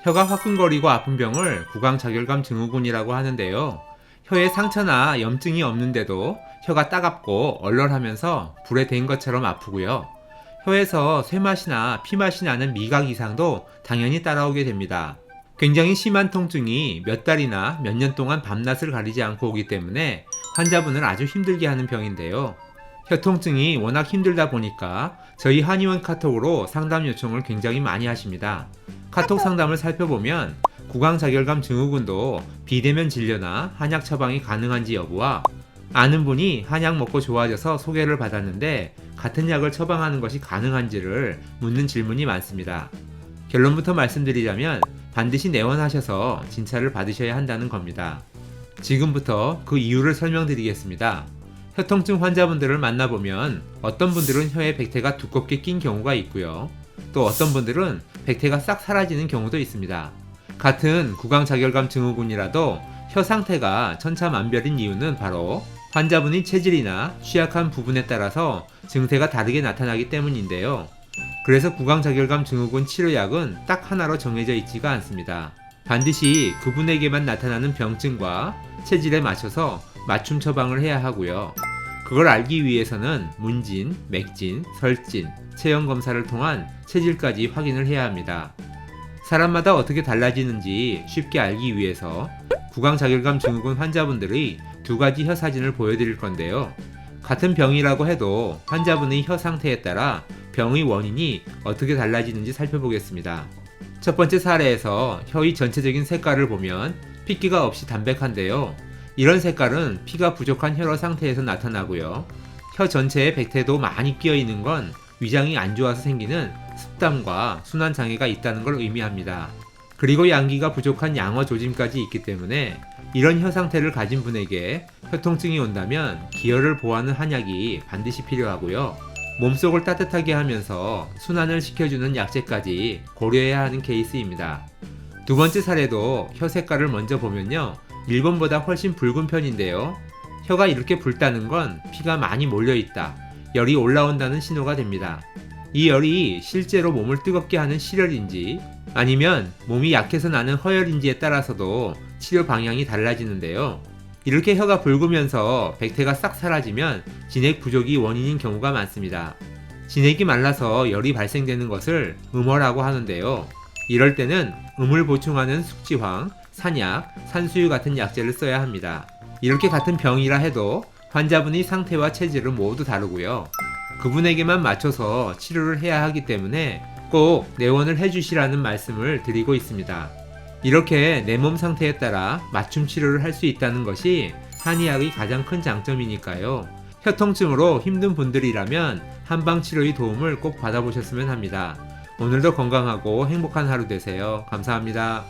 혀가 화끈거리고 아픈 병을 구강자결감 증후군이라고 하는데요. 혀에 상처나 염증이 없는데도 혀가 따갑고 얼얼하면서 불에 댄 것처럼 아프고요. 혀에서 쇠맛이나 피맛이 나는 미각 이상도 당연히 따라오게 됩니다. 굉장히 심한 통증이 몇 달이나 몇 년 동안 밤낮을 가리지 않고 오기 때문에 환자분을 아주 힘들게 하는 병인데요. 혀 통증이 워낙 힘들다 보니까 저희 한의원 카톡으로 상담 요청을 굉장히 많이 하십니다. 카톡 상담을 살펴보면 구강자결감 증후군도 비대면 진료나 한약 처방이 가능한지 여부와 아는 분이 한약 먹고 좋아져서 소개를 받았는데 같은 약을 처방하는 것이 가능한지를 묻는 질문이 많습니다. 결론부터 말씀드리자면 반드시 내원하셔서 진찰을 받으셔야 한다는 겁니다. 지금부터 그 이유를 설명드리겠습니다. 혀통증 환자분들을 만나보면 어떤 분들은 혀에 백태가 두껍게 낀 경우가 있고요. 또 어떤 분들은 백태가 싹 사라지는 경우도 있습니다. 같은 구강자결감 증후군이라도 혀 상태가 천차만별인 이유는 바로 환자분의 체질이나 취약한 부분에 따라서 증세가 다르게 나타나기 때문인데요. 그래서 구강자결감 증후군 치료약은 딱 하나로 정해져 있지가 않습니다. 반드시 그분에게만 나타나는 병증과 체질에 맞춰서 맞춤 처방을 해야 하고요. 그걸 알기 위해서는 문진, 맥진, 설진, 체형 검사를 통한 체질까지 확인을 해야 합니다. 사람마다 어떻게 달라지는지 쉽게 알기 위해서 구강자결감 증후군 환자분들의 두 가지 혀 사진을 보여드릴 건데요. 같은 병이라고 해도 환자분의 혀 상태에 따라 병의 원인이 어떻게 달라지는지 살펴보겠습니다. 첫 번째 사례에서 혀의 전체적인 색깔을 보면 핏기가 없이 담백한데요. 이런 색깔은 피가 부족한 혈액 상태에서 나타나고요. 혀 전체에 백태도 많이 끼어 있는 건 위장이 안 좋아서 생기는 습담과 순환 장애가 있다는 걸 의미합니다. 그리고 양기가 부족한 양어 조짐까지 있기 때문에 이런 혀 상태를 가진 분에게 혀통증이 온다면 기혈을 보호하는 한약이 반드시 필요하고요. 몸속을 따뜻하게 하면서 순환을 시켜주는 약재까지 고려해야 하는 케이스입니다. 두 번째 사례도 혀 색깔을 먼저 보면요. 일본보다 훨씬 붉은 편인데요. 혀가 이렇게 붉다는 건 피가 많이 몰려있다, 열이 올라온다는 신호가 됩니다. 이 열이 실제로 몸을 뜨겁게 하는 실열인지 아니면 몸이 약해서 나는 허열인지에 따라서도 치료 방향이 달라지는데요. 이렇게 혀가 붉으면서 백태가 싹 사라지면 진액 부족이 원인인 경우가 많습니다. 진액이 말라서 열이 발생되는 것을 음허라고 하는데요. 이럴 때는 음을 보충하는 숙지황, 산약, 산수유 같은 약재를 써야 합니다. 이렇게 같은 병이라 해도 환자분의 상태와 체질은 모두 다르고요. 그분에게만 맞춰서 치료를 해야 하기 때문에 꼭 내원을 해주시라는 말씀을 드리고 있습니다. 이렇게 내 몸 상태에 따라 맞춤 치료를 할 수 있다는 것이 한의학의 가장 큰 장점이니까요. 혀통증으로 힘든 분들이라면 한방치료의 도움을 꼭 받아보셨으면 합니다. 오늘도 건강하고 행복한 하루 되세요. 감사합니다.